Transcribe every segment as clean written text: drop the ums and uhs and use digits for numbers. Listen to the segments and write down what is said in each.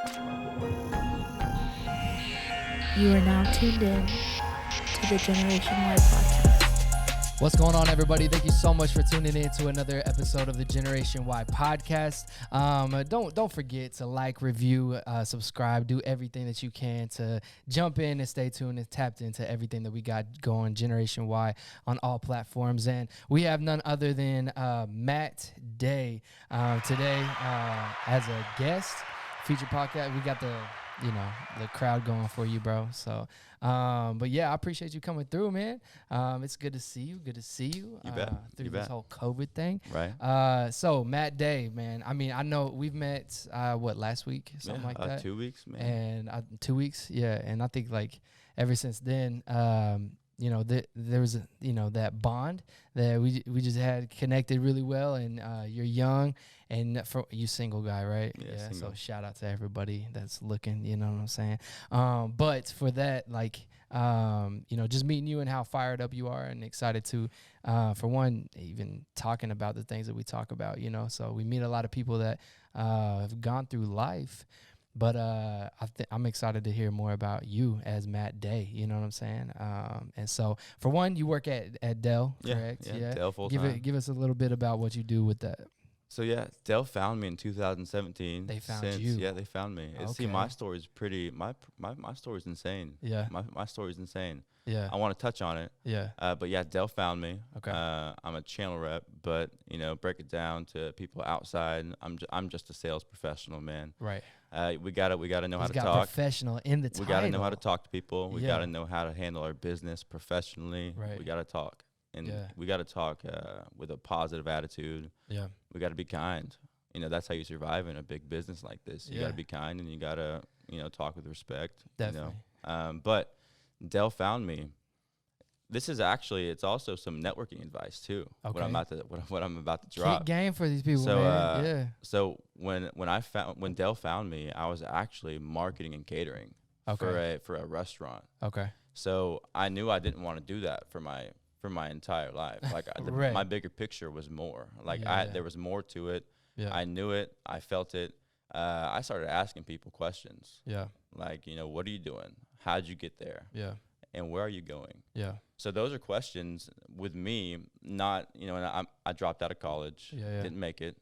You are now tuned in to the GNWY podcast. What's going on, everybody? Thank you so much for tuning in to another episode of the GNWY podcast. Don't forget to like, review, subscribe, do everything that you can to jump in and stay tuned and tapped into everything that we got going, Generation Y, on all platforms. And we have none other than Matt Day today as a guest. Feature podcast. We got the crowd going for you, bro. So, but yeah, I appreciate you coming through, man. It's good to see you. Good to see you. You bet. Through this whole COVID thing. Right. So Matt Day, man. I mean, I know we've met, last week? Something like that? 2 weeks, man. And 2 weeks. Yeah. And I think like ever since then, there was that bond that we just had connected really well. And you're young. And for you single guy, right? Yeah. So shout out to everybody that's looking, you know what I'm saying? But for that, just meeting you and how fired up you are and excited to, for one, even talking about the things that we talk about, So we meet a lot of people that have gone through life, but I'm excited to hear more about you as Matt Day, you know what I'm saying? And so for one, you work at Dell, correct? Yeah, Dell full-time. Give us a little bit about what you do with that. So yeah, Dell found me in 2017. They found you. Yeah, they found me. Okay. See, my story's pretty. My story's insane. Yeah. My story's insane. Yeah. I want to touch on it. Yeah. But yeah, Dell found me. Okay. I'm a channel rep, but break it down to people outside. I'm just a sales professional, man. Right. We gotta know how to got talk. Professional in the title. We gotta know how to talk to people. We Yeah. gotta know how to handle our business professionally. Right. We gotta talk, and Yeah. we gotta talk with a positive attitude. Yeah. We gotta be kind. That's how you survive in a big business like this. You Yeah. gotta be kind, and you gotta talk with respect. Definitely. But Dell found me. This is actually, it's also some networking advice too. Okay. What I'm about to drop. Kick game for these people, So, man. Yeah. So when Dell found me, I was actually marketing and catering for a restaurant. Okay. So I knew I didn't want to do that for my entire life. Like Right. my bigger picture was more. Like Yeah. there was more to it. Yeah. I knew it. I felt it. I started asking people questions. Yeah. Like, what are you doing? How'd you get there? Yeah. And where are you going? Yeah. So those are questions with me, not, and I dropped out of college, Yeah. didn't make it,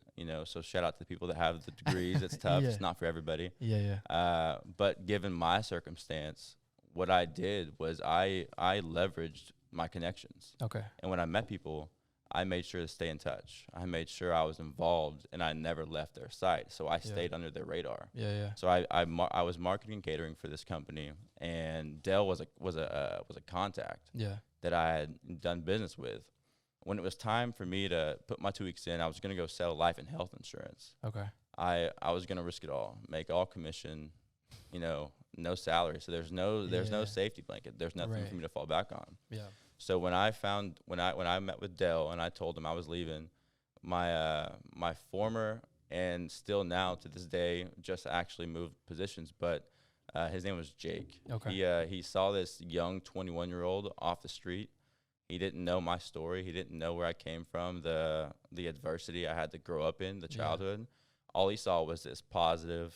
so shout out to the people that have the degrees. It's tough. Yeah. It's not for everybody. Yeah. But given my circumstance, what I did was I leveraged my connections. Okay. And when I met people, I made sure to stay in touch. I made sure I was involved, and I never left their site. So I stayed under their radar. Yeah. So I was marketing and catering for this company, and Dell was a contact that I had done business with. When it was time for me to put my 2 weeks in, I was going to go sell life and health insurance. Okay. I was going to risk it all, make all commission, no salary. So there's no safety blanket. There's nothing for me to fall back on. Yeah. So when I met with Dell and I told him I was leaving, my former and still now to this day just actually moved positions, but his name was Jake. Okay. He saw this young 21-year-old off the street. He didn't know my story. He didn't know where I came from, the adversity I had to grow up in, the childhood. All he saw was this positive,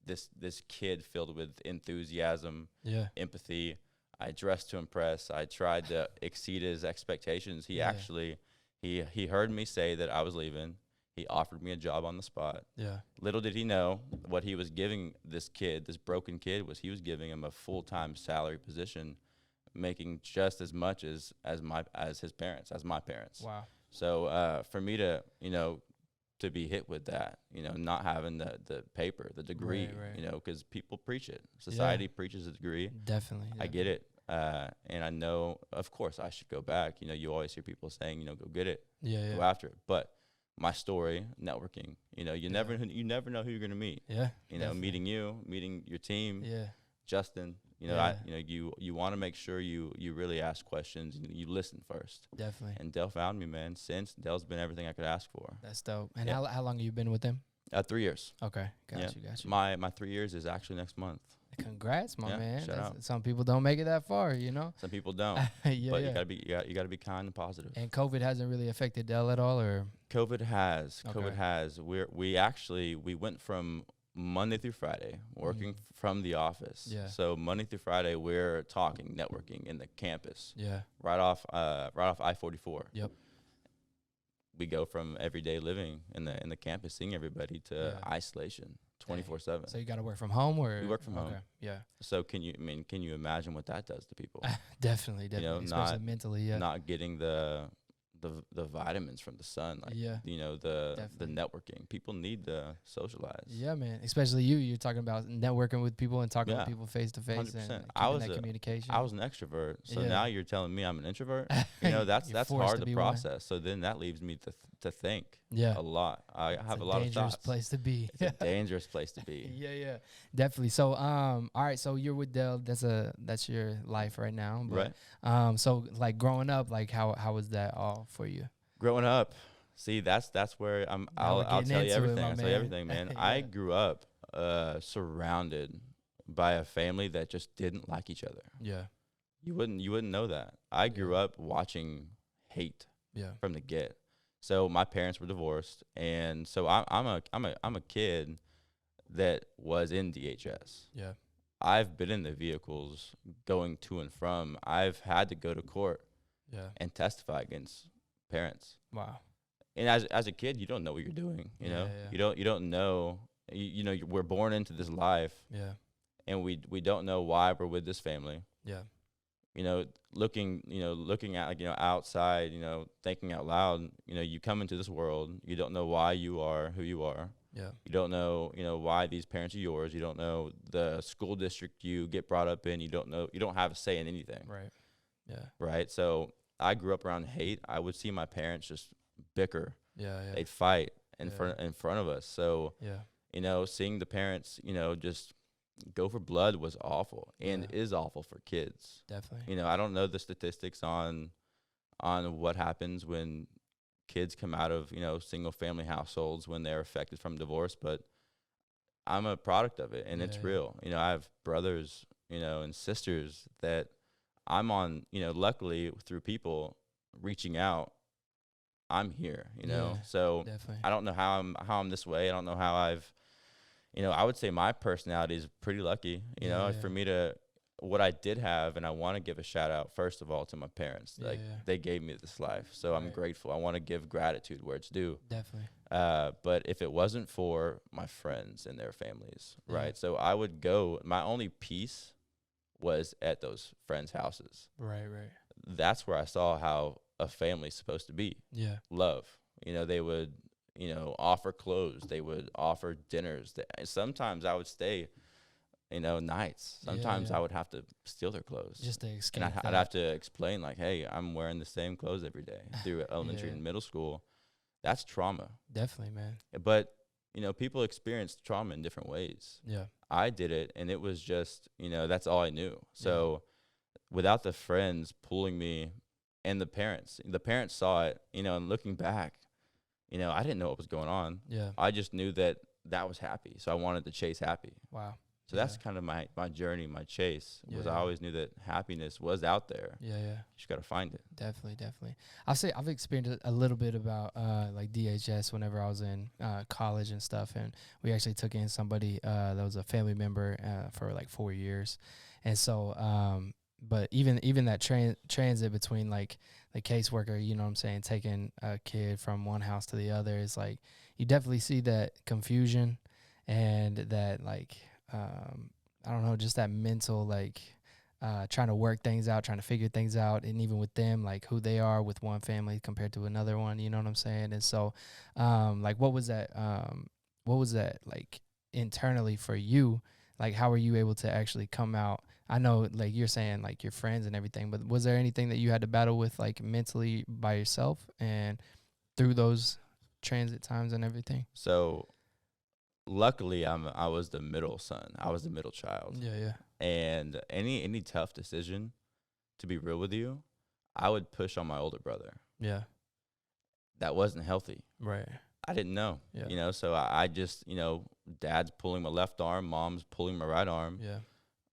this kid filled with enthusiasm, empathy. I dressed to impress. I tried to exceed his expectations. He actually, he heard me say that I was leaving. He offered me a job on the spot. Yeah. Little did he know what he was giving this kid, this broken kid, was he was giving him a full-time salary position, making just as much as his parents, as my parents. Wow. So for me to, to be hit with that, not having the paper, the degree, Right. because people preach it. Society preaches a degree. Definitely. I get it. And I know, of course, I should go back. You always hear people saying, go get it, go after it. But my story, networking, you never know who you're going to meet. Yeah. Meeting your team, Justin, you want to make sure you really ask questions and you listen first. Definitely. And Dell found me, man. Since Dell's been everything I could ask for. That's dope. And how long have you been with them? 3 years. Okay. Got you. My 3 years is actually next month. Congrats, my man. Shout out. Some people don't make it that far, Some people don't. But you gotta be kind and positive. And COVID hasn't really affected Dell at all, or COVID has. Okay. COVID has. We went from Monday through Friday, working from the office. Yeah. So Monday through Friday, we're talking networking in the campus. Yeah. Right off I-44. Yep. We go from everyday living in the campus, seeing everybody, to isolation 24/7. So you got to work from home, or We work from home. Yeah. So can you imagine what that does to people? Definitely, especially not mentally. Yeah. Not getting the vitamins from the sun, like the networking. People need to socialize. Yeah, man. Especially you're talking about networking with people and talking with people face to face, 100%. and keeping that communication. I was an extrovert, so now you're telling me I'm an introvert. That's hard to process. So then that leaves me to think a lot. I have a lot of thoughts. Dangerous place to be. It's a dangerous place to be. Yeah, definitely. So all right, so you're with Dell. That's your life right now. But, right. So like growing up, like how was that all for you? Growing up, see, that's where I'll tell you everything. I'll tell you everything, man. Yeah. I grew up surrounded by a family that just didn't like each other. Yeah. You wouldn't know that. I grew up watching hate from the get. So my parents were divorced, and so I'm a kid that was in DHS. Yeah. I've been in the vehicles going to and from. I've had to go to court and testify against parents. Wow. And as a kid, you don't know what you're doing. You know, you don't know. We're born into this life. Yeah. And we don't know why we're with this family. Yeah. Looking at outside, thinking out loud. You come into this world. You don't know why you are who you are. Yeah. You don't know, why these parents are yours. You don't know the school district you get brought up in. You don't have a say in anything. Right. Yeah. Right. So I grew up around hate. I would see my parents just bicker. Yeah. They'd fight in front of us. So, seeing the parents, just go for blood was awful and is awful for kids. Definitely. I don't know the statistics on what happens when kids come out of, single family households when they're affected from divorce, but I'm a product of it, and it's real. I have brothers, and sisters that I'm on, luckily through people reaching out, I'm here, so definitely. I don't know how I'm this way. I don't know how I've, I would say my personality is pretty lucky, for me to, what I did have, and I want to give a shout out, first of all, to my parents. They gave me this life, so I'm grateful. I want to give gratitude where it's due. Definitely. But if it wasn't for my friends and their families, right? So I would go, my only peace was at those friends' houses. Right. That's where I saw how a family's supposed to be. Yeah. Love. They would, offer clothes. They would offer dinners. Sometimes I would stay, nights. Sometimes I would have to steal their clothes. Just to escape. And I'd have to explain, like, hey, I'm wearing the same clothes every day through elementary and middle school. That's trauma. Definitely, man. But, people experience trauma in different ways. Yeah. I did it, and it was just, that's all I knew. So without the friends pulling me and the parents saw it, and looking back, I didn't know what was going on. Yeah. I just knew that was happy. So I wanted to chase happy. Wow. So that's kind of my journey, my chase, was I always knew that happiness was out there. Yeah. You just got to find it. Definitely. I'll say I've experienced a little bit about like DHS whenever I was in college and stuff, and we actually took in somebody that was a family member for like 4 years, and so but even that transit between like the caseworker, you know what I'm saying, taking a kid from one house to the other, is like you definitely see that confusion and that like I don't know, just that mental like trying to work things out, trying to figure things out, and even with them, like who they are with one family compared to another one, you know what I'm saying? And so like what was that like internally for you? Like how were you able to actually come out? I know like you're saying like your friends and everything, but was there anything that you had to battle with like mentally by yourself and through those transit times and everything? So luckily I was the middle son. I was the middle child. Yeah. And any tough decision, to be real with you, I would push on my older brother. Yeah. That wasn't healthy. Right. I didn't know. Yeah. So I just, dad's pulling my left arm, mom's pulling my right arm. Yeah.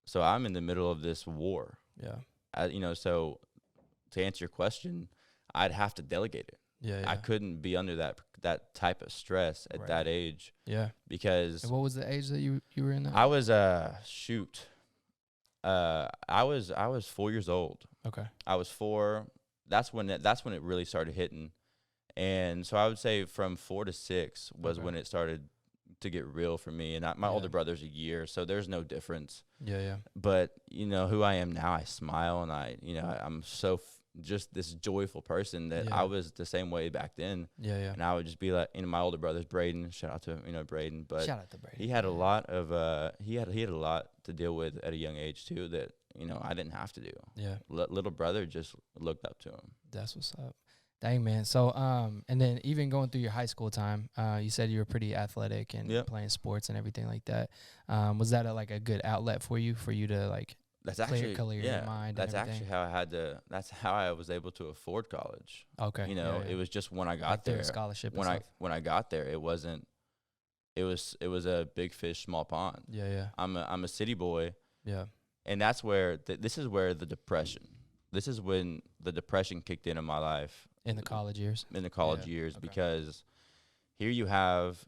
So I'm in the middle of this war. Yeah. So to answer your question, I'd have to delegate it. Yeah, I couldn't be under that type of stress at Right. that age Yeah. because And what was the age that you were in that? I was shoot. I was 4 years old. Okay. I was 4. That's when it really started hitting. And so I would say from 4 to 6 was Okay. when it started to get real for me. And my Yeah. older brother's a year, so there's no difference. Yeah, yeah. But who I am now, I smile and I'm so just this joyful person that Yeah. I was the same way back then. Yeah, yeah. And I would just be like, my older brother's Braden. Shout out to Braden, but Shout out to Brady. he had a lot of he had a lot to deal with at a young age too that I didn't have to do. Yeah. Little brother just looked up to him. That's what's up. Dang, man. So, and then even going through your high school time, you said you were pretty athletic and Yep. playing sports and everything like that. Was that a good outlet for you to like That's clear your mind? That's and everything? actually that's how I was able to afford college. Okay. Yeah, yeah. It was just when I got Like through there. a scholarship. When and stuff? I got there, it was a big fish, small pond. Yeah, yeah, I'm a city boy, yeah, and that's where this is where the depression. This is when the depression kicked in my life in the college years. in the college Yeah, years okay. because here you have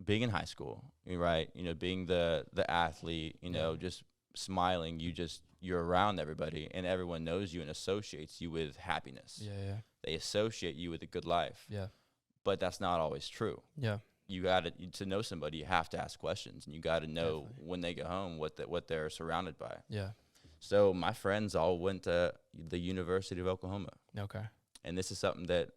being in high school, right? Being the athlete, Yeah. just smiling. You're around everybody, and everyone knows you and associates you with happiness. Yeah, yeah, They associate you with a good life, yeah, but that's not always true. yeah, You to know somebody, you have to ask questions, and you got to know Definitely. when they get home what they're surrounded by. yeah. So my friends all went to the University of Oklahoma, Okay. and this is something that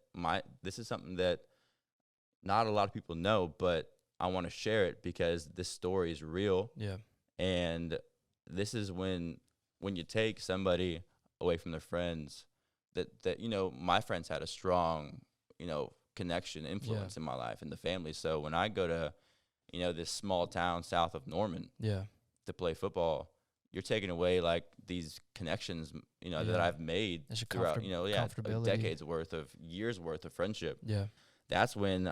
not a lot of people know, but I want to share it because this story is real, Yeah, and this is when you take somebody away from their friends that my friends had a strong connection, influence in my life and the family. So when I go to this small town south of Norman yeah, to play football, you're taking away like these connections Yeah. that I've made That's your throughout comfortability. decades worth of years worth of friendship. yeah, That's when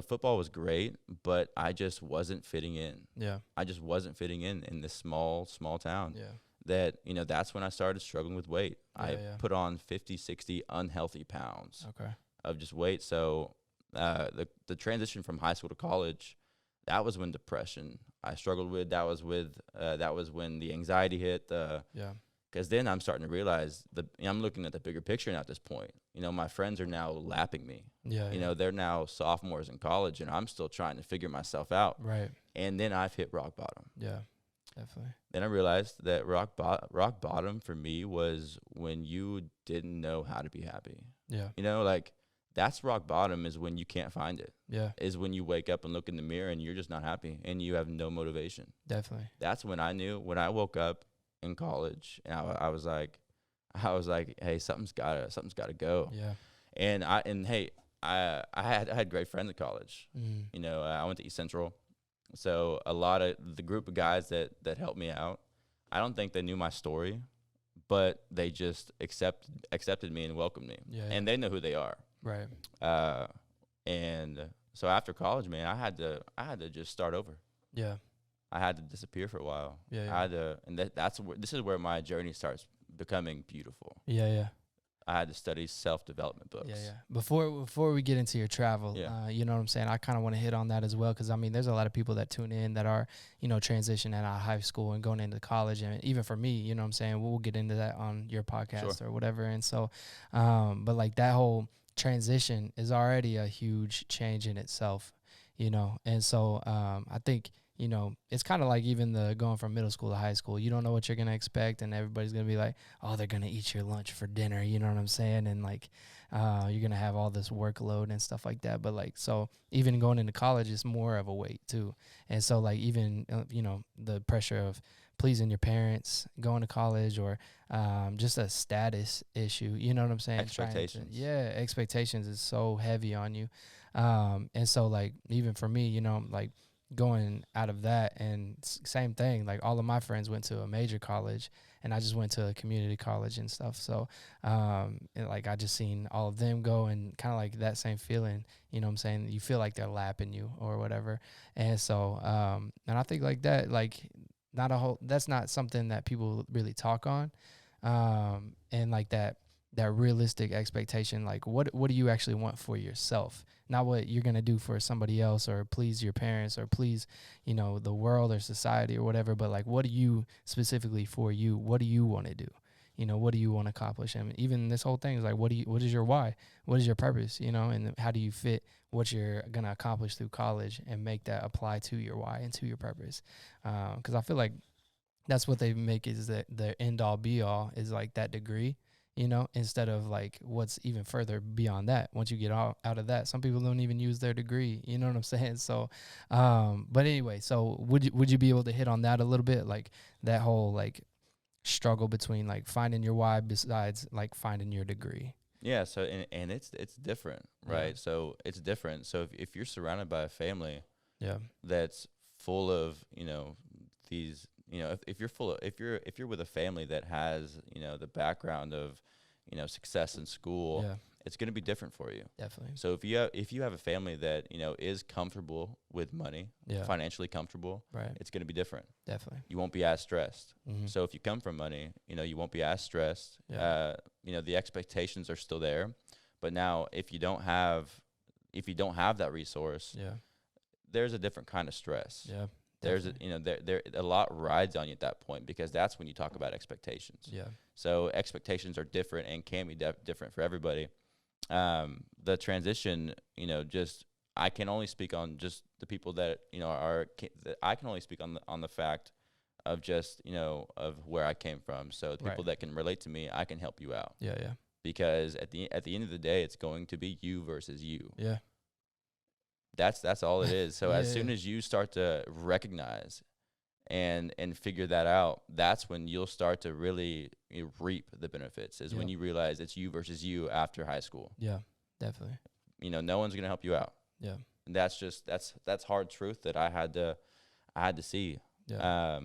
football was great, but I just wasn't fitting in. yeah, I just wasn't fitting in this small town. yeah. That that's when I started struggling with weight. I Yeah. put on 50, 60 unhealthy pounds Okay. of just weight. So the transition from high school to college, that was when depression I struggled with. That was when the anxiety hit. Yeah, Because then I'm starting to realize I'm looking at the bigger picture now at this point. My friends are now lapping me. yeah, yeah. They're now sophomores in college, and I'm still trying to figure myself out. Right. And then I've hit rock bottom. Yeah, definitely. Then I realized that rock bottom for me was when you didn't know how to be happy. Yeah, Like that's rock bottom is when you can't find it. yeah, Is when you wake up and look in the mirror and you're just not happy and you have no motivation. definitely. That's when I knew when I woke up in college and I was like, hey, something's gotta go. Yeah. And I had great friends at college. Mm. I went to East Central. So a lot of the group of guys that helped me out, I don't think they knew my story, but they just accepted me and welcomed me. Yeah. And they know who they are. Right. And so after college, man, I had to just start over. Yeah. I had to disappear for a while. Yeah. I had to, and this is where my journey starts becoming beautiful. Yeah. Yeah. I had to study self-development books. Yeah, yeah. Before we get into your travel, Yeah. you know what I'm saying? I kind of want to hit on that as well because, I mean, there's a lot of people that tune in that are, transitioning out of high school and going into college. And even for me, you know what I'm saying? We'll get into that on your podcast or whatever. And so, but like that whole transition is already a huge change in itself, And so I think, it's kind of like even the going from middle school to high school. You don't know what you're going to expect, and everybody's going to be like, oh, they're going to eat your lunch for dinner, you know what I'm saying? And, like, you're going to have all this workload and stuff like that. But, like, so even going into college is more of a weight, too. And so, like, even, the pressure of pleasing your parents, going to college, or just a status issue, you know what I'm saying? Expectations. Expectations is so heavy on you. And so, like, even for me, like, going out of that, and same thing, like all of my friends went to a major college and I just went to a community college and stuff. So and like I just seen all of them go, and kind of like that same feeling, you know what I'm saying? You feel like they're lapping you or whatever. And so and I think like that, like that's not something that people really talk on. And like that that realistic expectation. Like, what do you actually want for yourself? Not what you're gonna do for somebody else or please your parents or please, the world or society or whatever. But like, what do you specifically for you? What do you want to do? What do you want to accomplish? And even this whole thing is like, what is your why? What is your purpose? And how do you fit what you're gonna accomplish through college and make that apply to your why and to your purpose? Because I feel like that's what they make is that the end all be all is like that degree, instead of like what's even further beyond that. Once you get out of that, some people don't even use their degree. You know what I'm saying? So, but anyway, so would you be able to hit on that a little bit, like that whole like struggle between like finding your why besides like finding your degree? Yeah. So and it's different, right? Yeah. So it's different. So if you're surrounded by a family, Yeah, that's full of these if you're full of if you're with a family that has the background of success in school, yeah, it's going to be different for you. definitely. So if you have a family that is comfortable with money, Yeah, financially comfortable, right, it's going to be different. definitely. You won't be as stressed. Mm-hmm. So if you come from money, you won't be as stressed. Yeah. The expectations are still there, but now if you don't have that resource, Yeah, there's a different kind of stress. yeah. There's Definitely. there a lot rides on you at that point, because that's when you talk about expectations. Yeah, So expectations are different and can be different for everybody. The transition, just I can only speak on just the people that I can only speak on the fact of just of where I came from. So the people Right. that can relate to me, I can help you out, yeah, yeah, because at the end of the day, it's going to be you versus you. yeah, That's all it is. So as Yeah, soon yeah. as you start to recognize and figure that out, that's when you'll start to really reap the benefits, is when Yeah. you realize it's you versus you after high school. yeah, definitely. No one's going to help you out. Yeah, And that's hard truth that I had to see. yeah,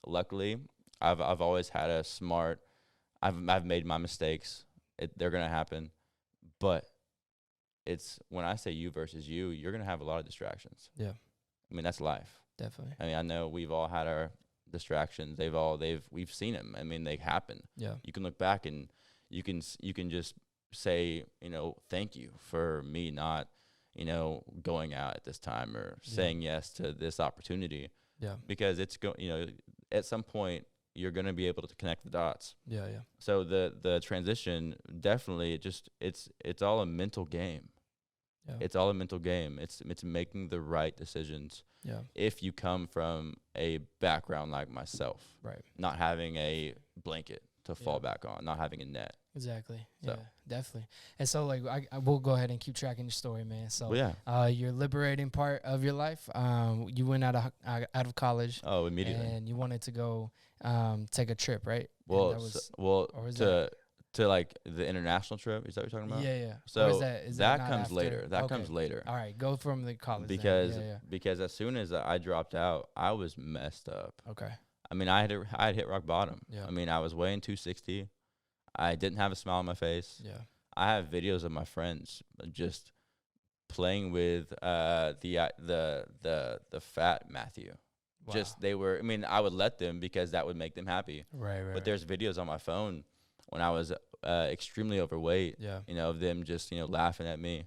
Luckily, I've always had a smart, I've made my mistakes. They're going to happen, but it's when I say you versus you, you're going to have a lot of distractions. yeah, I mean, that's life. definitely. I mean, I know we've all had our distractions. We've seen them. I mean, they happen. Yeah, You can look back and you can just say, thank you for me not, going out at this time, or Yeah. saying yes to this opportunity, yeah, because at some point you're going to be able to connect the dots. yeah, yeah, So the transition, definitely, it's all a mental game. yeah, It's all a mental game. It's making the right decisions. yeah, If you come from a background like myself, right. not having a blanket to fall Yeah. back on, not having a net. Exactly. So. Yeah, definitely. And so like I will go ahead and keep tracking your story, man. So Well, yeah. your liberating part of your life, you went out of college Oh, immediately. and you wanted to go take a trip, right? And Well, that was, or is to like the international trip. Is that what you're talking about? yeah, yeah. So Or is that not comes after? later. That Okay. comes later. All right, go from the college then. Because Yeah, because as soon as I dropped out, I was messed up. yeah. Okay. I mean, I had hit rock bottom. Yeah. I mean, I was weighing 260. I didn't have a smile on my face. Yeah. I have videos of my friends just playing with the fat Matthew. Wow. Just they were. I mean, I would let them because that would make them happy. right, right. But there's videos on my phone when I was extremely overweight. yeah. Of them just laughing at me.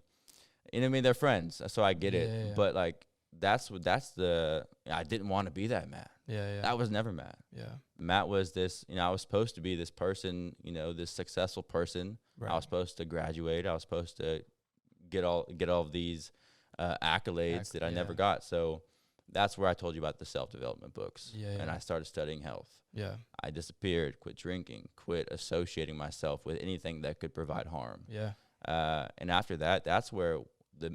And I mean, they're friends, so I get it. Yeah, yeah. But like that's the I didn't want to be that Matt. Yeah, yeah. I was never Matt. yeah. Matt was this. I was supposed to be this person. This successful person. Right. I was supposed to graduate. I was supposed to get all of these accolades that I never yeah. got. So that's where I told you about the self-development books. Yeah, And yeah. I started studying health. Yeah. I disappeared, quit drinking, quit associating myself with anything that could provide harm. Yeah. And after that, that's where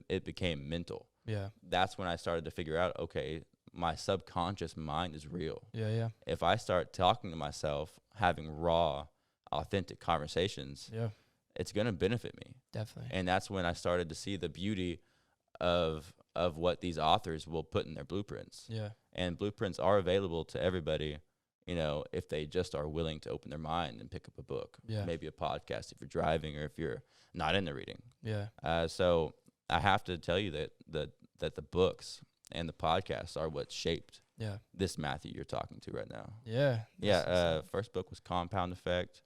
it became mental. Yeah. That's when I started to figure out, okay, my subconscious mind is real. Yeah, yeah. If I start talking to myself, having raw, authentic conversations, Yeah. it's going to benefit me. Definitely. And that's when I started to see the beauty of what these authors will put in their blueprints. Yeah. And blueprints are available to everybody, if they just are willing to open their mind and pick up a book, Yeah. maybe a podcast if you're driving or if you're not into reading. Yeah. So I have to tell you that the books and the podcasts are what shaped Yeah. this Matthew you're talking to right now. Yeah. Yeah. First book was Compound Effect.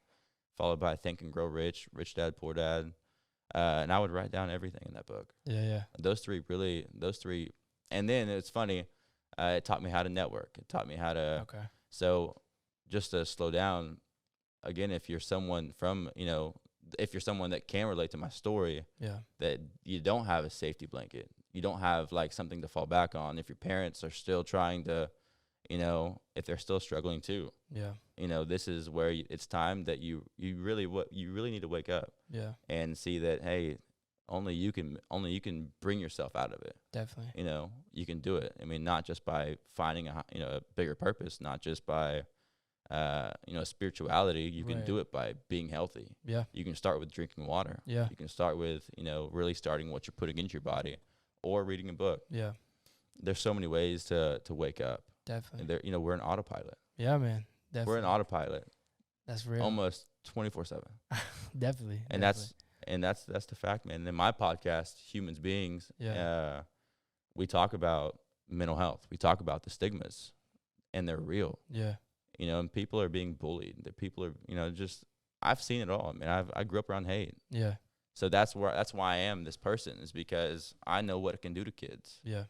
followed by Think and Grow Rich, Rich Dad, Poor Dad. And I would write down everything in that book. Yeah. Those three. And then it's funny, it taught me how to network. It taught me how to, Okay. so just to slow down, again, if you're someone if you're someone that can relate to my story, Yeah. that you don't have a safety blanket, you don't have like something to fall back on. If your parents are still trying to, if they're still struggling too, Yeah. this is where it's time that you really need to wake up Yeah. and see that, hey, only you can bring yourself out of it. Definitely. You can do it. I mean, not just by finding a bigger purpose, not just by spirituality. You can do it by being healthy. Yeah. You can start with drinking water. Yeah. You can start with really starting what you're putting into your body, or reading a book. Yeah. There's so many ways to wake up. Definitely. And we're an autopilot. Yeah, man. Definitely. We're an autopilot. That's real. Almost 24/7. Definitely. And that's the fact, man. And in my podcast, Humans Beings, we talk about mental health. We talk about the stigmas, and they're real. Yeah. And people are being bullied. The people are, just, I've seen it all. I mean, I grew up around hate. Yeah. So that's why I am this person, is because I know what it can do to kids. Yeah.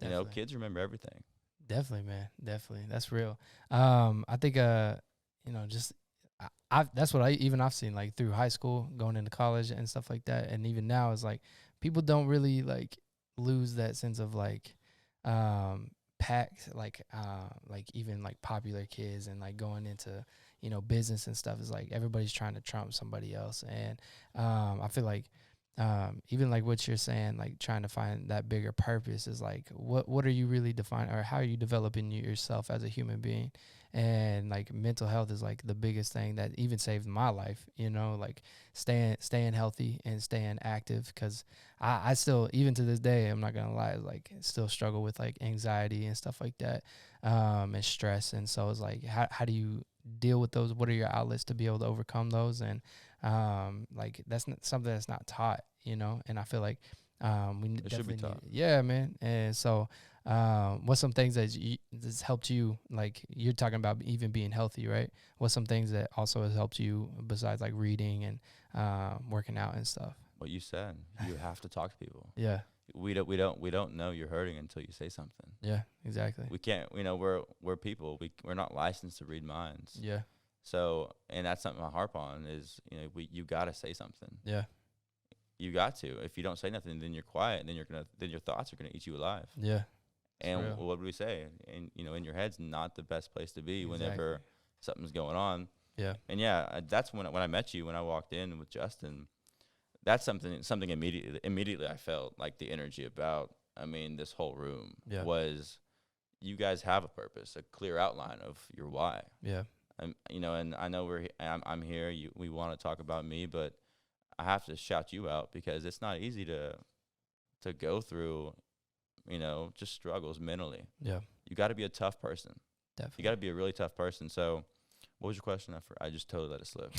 Definitely. Kids remember everything. Definitely, man. Definitely. That's real. I think, just that's what I've seen, like, through high school, going into college and stuff like that. And even now, is like, people don't really like lose that sense of like, packs, like even like popular kids, and like going into, business and stuff, is like everybody's trying to trump somebody else. And, I feel like, even like what you're saying, like trying to find that bigger purpose, is like, what are you really defining, or how are you developing yourself as a human being? And like mental health is like the biggest thing that even saved my life, like staying healthy and staying active. Cause I still, even to this day, I'm not gonna lie, like still struggle with like anxiety and stuff like that, and stress. And so it's like, how do you deal with those? What are your outlets to be able to overcome those? And like, that's not something that's not taught, and I feel like we It should be taught. Yeah, man. And so what's some things that's helped you, like you're talking about even being healthy, right? What's some things that also has helped you besides like reading and working out and stuff? What you said, you have to talk to people. Yeah. We don't know you're hurting until you say something. Yeah, exactly. We can't, we're people. We're not licensed to read minds. Yeah. So, and that's something I harp on, is, you got to say something. Yeah. You got to. If you don't say nothing, then you're quiet, and then your thoughts are going to eat you alive. Yeah. And real. what do we say? And, in your head's not the best place to be Exactly. whenever something's going on. Yeah. And that's when I met you, when I walked in with Justin. That's something immediately I felt like the energy about. I mean, this whole room was, you guys have a purpose, a clear outline of your why. Yeah. And I know I'm here. We want to talk about me, but I have to shout you out, because it's not easy to go through, just struggles mentally. Yeah. You got to be a tough person. Definitely. You got to be a really tough person. So, what was your question? I just totally let it slip.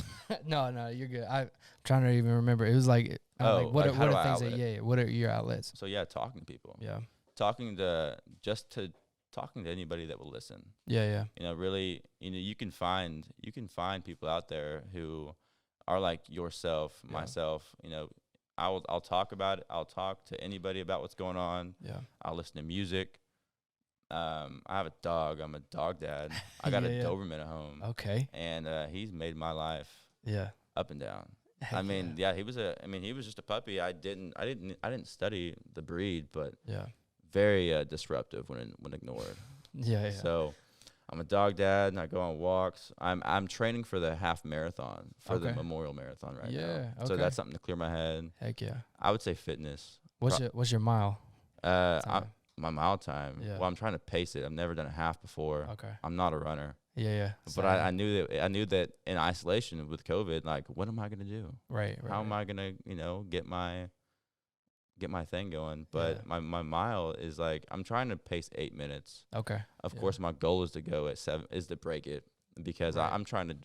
No, you're good. I'm trying to even remember. It was like, what are things that, what are your outlets? So talking to people. Yeah. Talking to anybody that will listen. Yeah. Really, you can find people out there who are like yourself, myself. I'll talk about it. I'll talk to anybody about what's going on. Yeah. I'll listen to music. I have a dog. I'm a dog dad. I got a Doberman at home. Okay. And he's made my life up and down. Heck he was just a puppy. I didn't study the breed, but very disruptive when ignored. Yeah. So I'm a dog dad, and I go on walks. I'm training for the half marathon, for the Memorial Marathon right now. Okay. So that's something to clear my head. Heck yeah. I would say fitness. What's your mile? My mile time. Yeah. Well, I'm trying to pace it. I've never done a half before. Okay. I'm not a runner. Yeah. But I knew that in isolation with COVID, like, what am I gonna do? Right. How am I gonna get my thing going? But my mile is like, I'm trying to pace 8 minutes. Okay. Of course, my goal is to go at 7. Is to break it. because Right. I'm trying to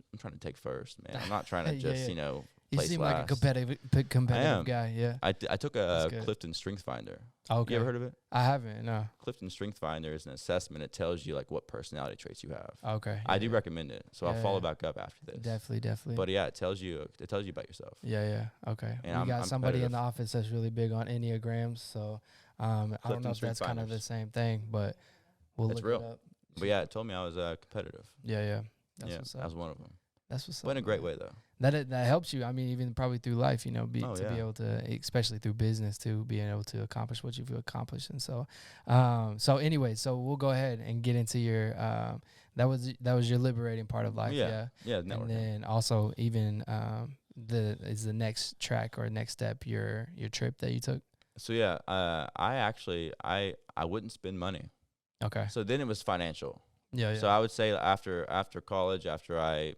take first, man. I'm not trying to Yeah, just yeah. You place seem last. like a competitive am. guy. Yeah. I took That's a good. Clifton Strength Finder. Okay. You ever heard of it? I haven't. No. Clifton Strength Finder is an assessment. It tells you like what personality traits you have. Okay. I yeah, do yeah. recommend it, so I'll Yeah, follow yeah. back up after this. Definitely. But yeah, it tells you about yourself. Yeah. Okay. And We I'm got somebody in competitive. the office that's really big on Enneagrams, so I don't know Clifton if that's Strength kind of the Finders. same thing, but we'll It's look real. it up. But yeah, it told me I was competitive. Yeah. That's Yeah, what's that up. was one of them. That's what's up. But in a great man. way though. That helps you. I mean, even probably through life, to be yeah. able to, especially through business too, being able to accomplish what you've accomplished. And so, anyway, so we'll go ahead and get into your, that was your liberating part of life. Yeah. Yeah. And Networking. then also even, the next track or next step, your trip that you took. So yeah, I wouldn't spend money. Okay. So then it was financial. Yeah. So I would say after college, after I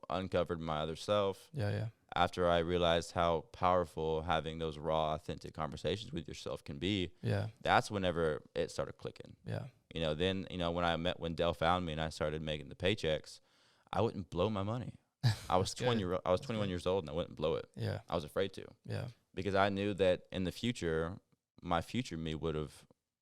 uncovered my other self, Yeah. after I realized how powerful having those raw, authentic conversations with yourself can be, Yeah. that's whenever it started clicking. Yeah. Then when Dell found me and I started making the paychecks, I wouldn't blow my money. I was That's good. 21 years old and I wouldn't blow it. Yeah. I was afraid to, Yeah. because I knew that in the future, my future me would have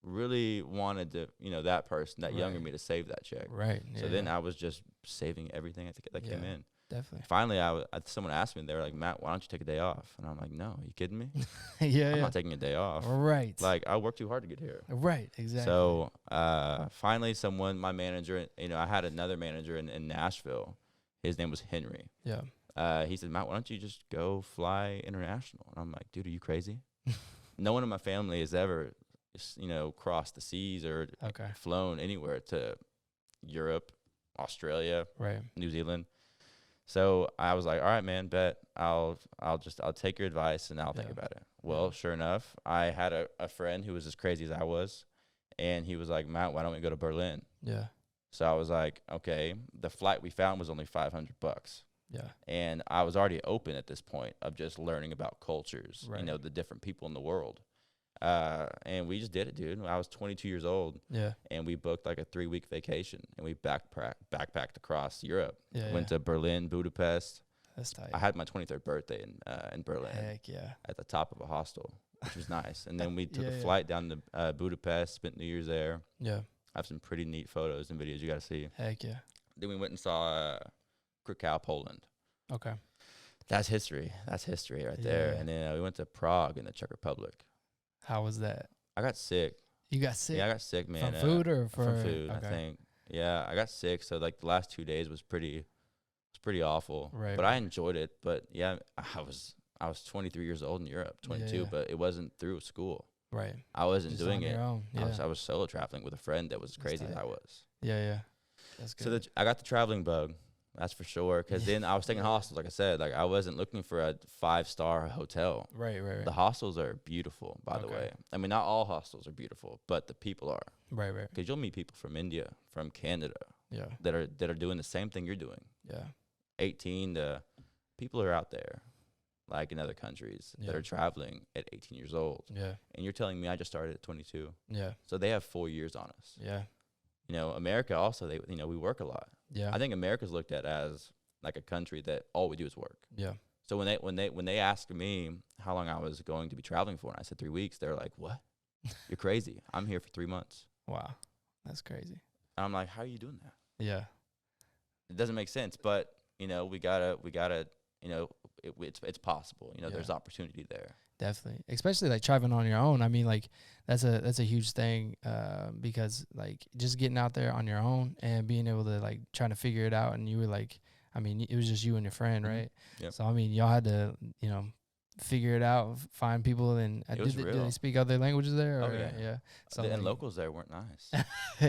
really wanted to, that person, that younger Right. me, to save that check. Right. So yeah. then I was just saving everything that came Yeah. in. Definitely. Finally, someone asked me, they were like, "Matt, why don't you take a day off?" And I'm like, "No, are you kidding me? Yeah. I'm not taking a day off. Right. Like, I worked too hard to get here." Right. Exactly. So finally, my manager, I had another manager in Nashville. His name was Henry. Yeah. He said, "Matt, why don't you just go fly international?" And I'm like, "Dude, are you crazy?" No one in my family has ever, crossed the seas or Okay. flown anywhere to Europe, Australia, Right. New Zealand. So I was like, "All right, man, bet I'll take your advice and I'll think Yeah. about it." Well, sure enough, I had a friend who was as crazy as I was, and he was like, "Matt, why don't we go to Berlin?" Yeah. So I was like, "Okay." The flight we found was only $500, Yeah. and I was already open at this point of just learning about cultures, Right. the different people in the world. And we just did it, dude. I was 22 years old, Yeah. and we booked like a 3-week vacation, and we backpacked across Europe. Yeah. Went to Berlin, Budapest. That's tight. I had my 23rd birthday in Berlin Heck yeah. at the top of a hostel, which was nice. And then we took Yeah, a yeah. flight down to Budapest, spent New Year's there. Yeah. I have some pretty neat photos and videos you got to see. Heck yeah. Then we went and saw Krakow, Poland. Okay. That's history. That's history right there. Yeah. And then we went to Prague in the Czech Republic. How was that? I got sick. You got sick? Yeah, I got sick, man. From food or from food, okay. I think. Yeah, I got sick. So like the last 2 days was pretty awful. Right, But right. I enjoyed it. But yeah, I was 23 years old in Europe, 22, yeah. but it wasn't through school. Right. I wasn't Just doing on it. your own. Yeah. I was solo traveling with a friend that was as That's crazy as tight. I was. Yeah. That's good. So I got the traveling bug. That's for sure. Because then I was taking hostels, like I said. Like I wasn't looking for a 5-star hotel. right. The hostels are beautiful, by the Okay. way. I mean, not all hostels are beautiful, but the people are. Right. Because you'll meet people from India, from Canada, Yeah. that are doing the same thing you're doing. Yeah. 18 to people are out there, like in other countries, that Yeah. are traveling at 18 years old. Yeah. And you're telling me I just started at 22. Yeah. So they have 4 years on us. Yeah. America also, we work a lot. Yeah. I think America's looked at as like a country that all we do is work. Yeah. So when they asked me how long I was going to be traveling for, and I said 3 weeks, they're like, "What? You're crazy. I'm here for 3 months." Wow. That's crazy. And I'm like, "How are you doing that?" Yeah. It doesn't make sense, but we gotta it's possible. Yeah. There's opportunity there. Definitely, especially like traveling on your own. I mean, like that's a huge thing because like just getting out there on your own and being able to like trying to figure it out. And you were like, I mean, it was just you and your friend, Mhm. right? Yep. So I mean, y'all had to figure it out, find people, and It was do real. they speak other languages there? Oh, Or, yeah. So And like, locals there weren't nice.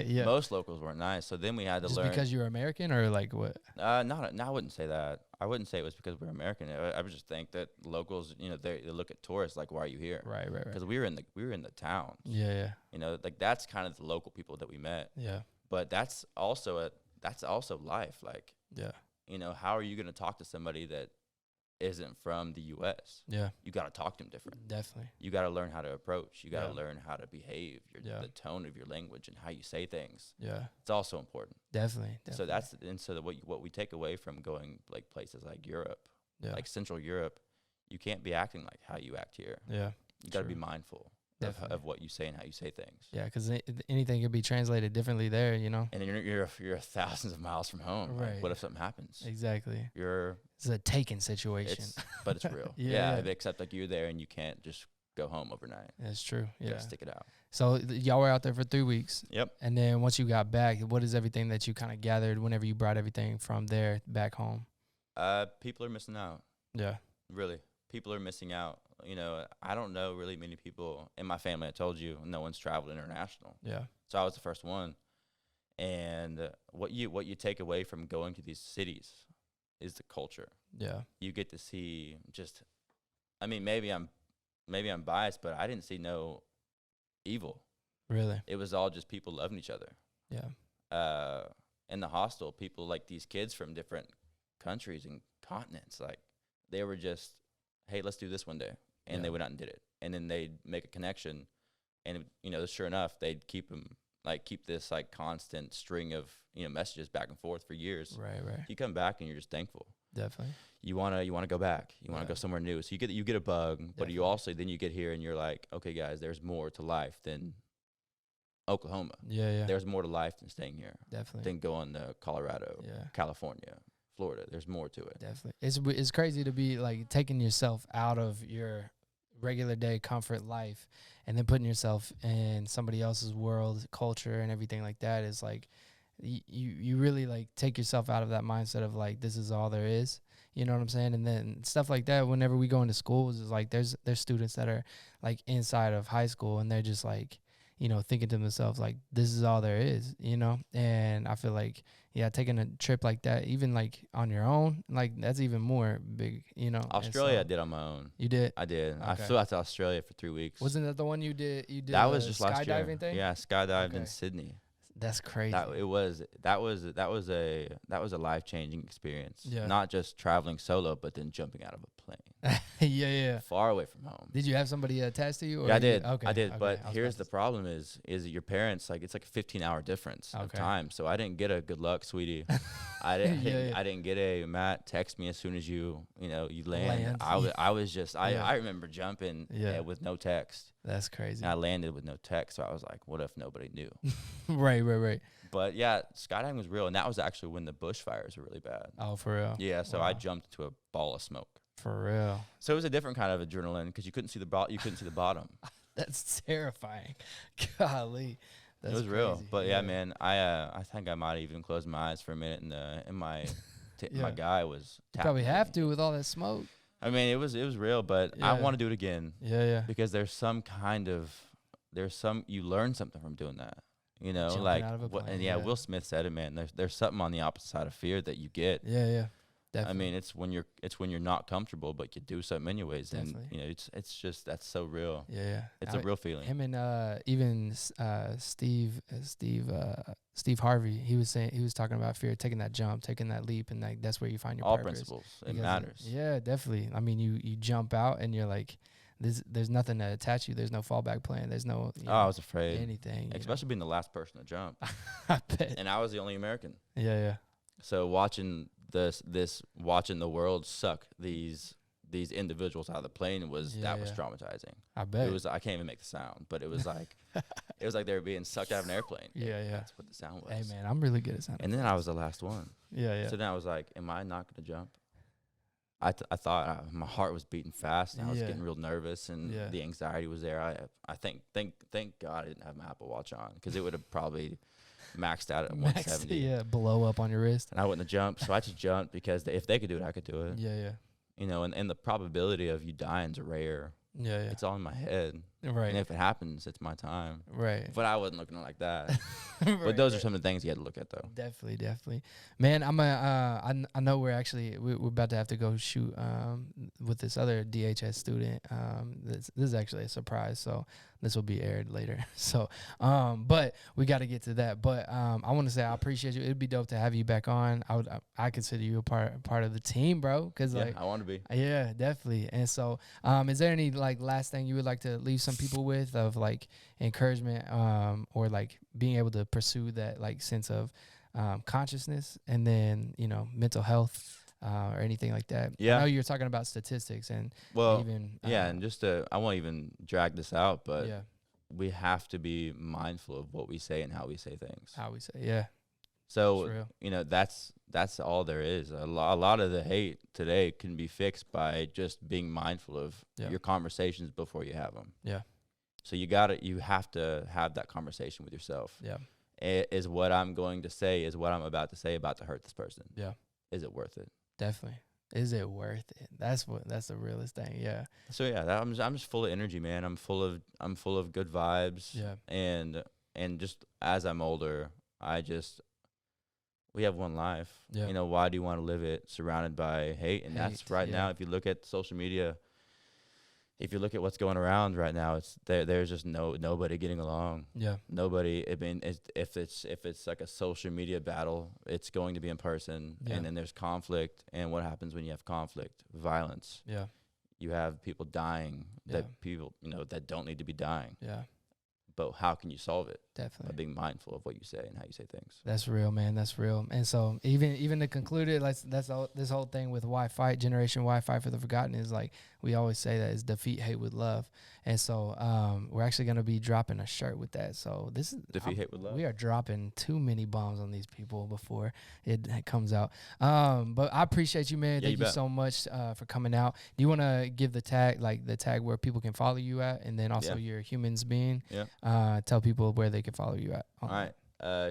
yeah, Most locals weren't nice. So then we had to just learn. because you were American or like what? No, I wouldn't say that. I wouldn't say it was because we're American. I would just think that locals, they look at tourists like, "Why are you here?" Right. Because we were in the town. Yeah. Like that's kind of the local people that we met. Yeah. But that's also life. Like, Yeah. how are you going to talk to somebody that isn't from the U.S. Yeah. You got to talk to them different. Definitely. You got to learn how to approach. You got to Yeah. learn how to behave, the tone of your language and how you say things. Yeah. It's also important. Definitely. So what we take away from going like places like Europe, like Central Europe, you can't be acting like how you act here. Yeah. You got to be mindful of what you say and how you say things. Yeah, because anything could be translated differently there, you know. And you're thousands of miles from home. Right. Like, what if something happens? Exactly. It's a taken situation. But it's real. Except like you're there and you can't just go home overnight. That's true. You gotta stick it out. So y'all were out there for 3 weeks. Yep. And then once you got back, what is everything that you kind of gathered whenever you brought everything from there back home? People are missing out. Yeah. Really. People are missing out. You know, I don't know really many people in my family. I told you, no one's traveled international. Yeah. So I was the first one. And what you take away from going to these cities is the culture. Yeah. You get to see maybe I'm biased, but I didn't see no evil. Really? It was all just people loving each other. Yeah. In the hostel, people like these kids from different countries and continents, like they were just, hey, let's do this one day. And they went out and did it. And then they'd make a connection. And, sure enough, they'd keep this like constant string of, messages back and forth for years. Right. You come back and you're just thankful. Definitely. You want to go back. You want to go somewhere new. So you get a bug, but you also, then you get here and you're like, okay, guys, there's more to life than Oklahoma. Yeah. There's more to life than staying here. Definitely. Than going to Colorado, California, Florida. There's more to it. Definitely. It's crazy to be like taking yourself out of your regular day comfort life and then putting yourself in somebody else's world, culture, and everything like that. Is like you really like take yourself out of that mindset of like this is all there is. You know what I'm saying? And then stuff like that, whenever we go into schools, is like there's students that are like inside of high school and they're just like, thinking to themselves like this is all there is, And I feel like, taking a trip like that, even like on your own, like that's even more big, Australia, I did on my own. You did? I did. Okay. I flew out to Australia for 3 weeks. Wasn't that the one you did? That was just last year. Skydiving thing? Yeah, skydived in Sydney. That's crazy. That was a life-changing experience. Yeah. Not just traveling solo, but then jumping out of a plane. Yeah. Far away from home. Did you have somebody attached to you? Or Yeah, I did. Okay. I did. Okay. But here's the problem: is your parents like it's like a 15-hour difference of time. So I didn't get a good luck, sweetie. I didn't get a Matt. Text me as soon as you land. I was just I remember jumping with no text. That's crazy. And I landed with no text, so I was like, what if nobody knew? Right. But yeah, skydiving was real, and that was actually when the bushfires were really bad. Oh, for real? Yeah, so I jumped into a ball of smoke. For real? So it was a different kind of adrenaline because you couldn't see the bottom. That's terrifying. Golly. It was real. But yeah, man, I think I might have even closed my eyes for a minute, and my guy was you probably have to with all that smoke. I mean, it was real, but I want to do it again. Yeah. Because you learn something from doing that. Jumping like out of a plane, Will Smith said it, man. There's something on the opposite side of fear that you get. Yeah. Definitely. I mean, it's when you're not comfortable, but you do something anyways. Definitely. And it's just that's so real. Yeah. It's a real feeling. Him and even Steve Harvey, he was talking about fear, taking that jump, taking that leap, and like that's where you find your all purpose. principles. It matters. Yeah, definitely. I mean, you jump out and you're like, there's nothing to attach you. There's no fallback plan. There's no. I was afraid. Anything. Especially being the last person to jump. I bet. And I was the only American. Yeah. So watching the world suck these individuals out of the plane was traumatizing. I bet. I can't even make the sound, but it was like they were being sucked out of an airplane. Yeah. That's what the sound was. Hey man, I'm really good at sound. And then I was the last one. Yeah. So then I was like, am I not gonna jump? I thought my heart was beating fast and I was getting real nervous and the anxiety was there. I thank God I didn't have my Apple Watch on because it would have probably maxed out at 170. Yeah, blow up on your wrist. And I wouldn't have jumped, so I just jumped because if they could do it, I could do it. Yeah. And the probability of you dying is rare. Yeah. It's all in my head. Right. And if it happens, it's my time. Right. But I wasn't looking at it like that. Right, But those are right. some of the things you had to look at, though. Definitely, man. I know we're about to have to go shoot with this other DHS student. This is actually a surprise, so this will be aired later. So, but we got to get to that. But I want to say I appreciate you. It'd be dope to have you back on. I consider you a part of the team, bro. Cause Yeah, like I want to be. yeah, definitely. And so, is there any like last thing you would like to leave some people with of like encouragement, or like being able to pursue that like sense of consciousness and then mental health, or anything like that? Yeah. I know you're talking about statistics and Well, even yeah, and just I won't even drag this out, but yeah, we have to be mindful of what we say and how we say things. how we say yeah, So, it's real. That's all there is. A lot of the hate today can be fixed by just being mindful of Yeah. your conversations before you have them. Yeah. So you have to have that conversation with yourself. Yeah. Is what I'm going to say, is what I'm about to say about to hurt this person? Yeah. Is it worth it? Definitely. Is it worth it? That's the realest thing. Yeah. So yeah, I'm just full of energy, man. I'm full of good vibes. Yeah. And just as I'm older, we have one life. Yeah. Why do you want to live it surrounded by hate? And that's Hate, right yeah. now, if you look at social media, if you look at what's going around right now, it's there's just nobody getting along. Yeah. Nobody. I mean, if it's like a social media battle, it's going to be in person, Yeah. and then there's conflict. And what happens when you have conflict? Violence. Yeah. You have people dying Yeah. that people that don't need to be dying. Yeah. But how can you solve it? By Definitely. being mindful of what you say and how you say things. That's real, man. That's real. And so even to conclude it, like this whole thing with why fight, Generation Y, fight for the forgotten, is like we always say that is defeat hate with love. And so we're actually gonna be dropping a shirt with that. So this is Defeat hate with love. We are dropping too many bombs on these people before it comes out. But I appreciate you, man. Yeah, Thank you you bet. so much for coming out. Do you want to give the tag where people can follow you at, and then also your humans being? Yeah. Tell people where they can follow you at. All right.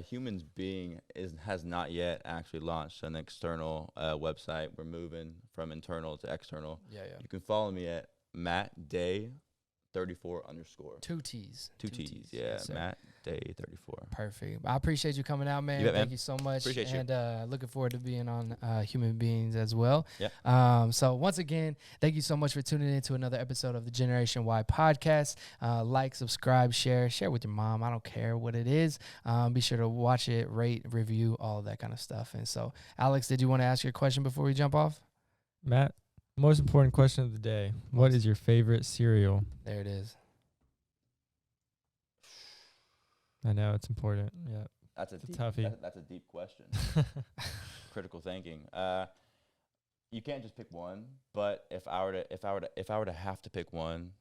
Humans Being has not yet actually launched an external website. We're moving from internal to external. Yeah. You can follow me at Matt Day 34 _ 2 T's. 2 T's. Yeah, Yes, sir. Matt Day 34. Perfect. I appreciate you coming out, man. You bet, Thank man. you so much. Appreciate you. And looking forward to being on Human Beings as well. Yeah. So once again, thank you so much for tuning in to another episode of the Generation Y podcast. Like, subscribe, share with your mom. I don't care what it is. Be sure to watch it, rate, review, all of that kind of stuff. And so, Alex, did you want to ask your question before we jump off? Matt, most important question of the day. What is your favorite cereal? There it is. I know it's important. Yeah. That's It's a toughie. That's a deep question. Critical thinking. You can't just pick one. But if I were to have to pick one,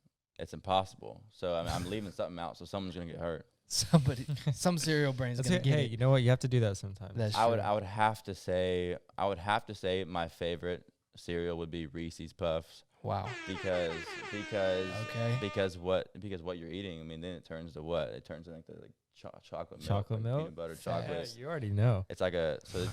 it's impossible. So I'm leaving something out. So someone's gonna get hurt. Some cereal brain's That's gonna it. get Hey, it. you know what? You have to do that sometimes. That's I true. would have to say my favorite cereal would be Reese's Puffs. Wow. Because Okay. what you're eating. I mean, then it turns to what? It turns into like chocolate milk. Chocolate like milk? Peanut butter Yeah, chocolate. you already know. It's like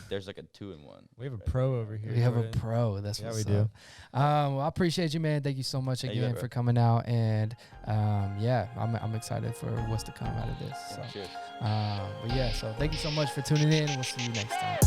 there's like a 2-in-1. We have a pro over here. We have a Jordan. pro. That's Yeah, what's we do. up. Well, I appreciate you, man. Thank you so much Yeah, you again bet, for bro. coming out. And I'm excited for what's to come out of this. So, Cheers. but yeah, so thank you so much for tuning in. We'll see you next time.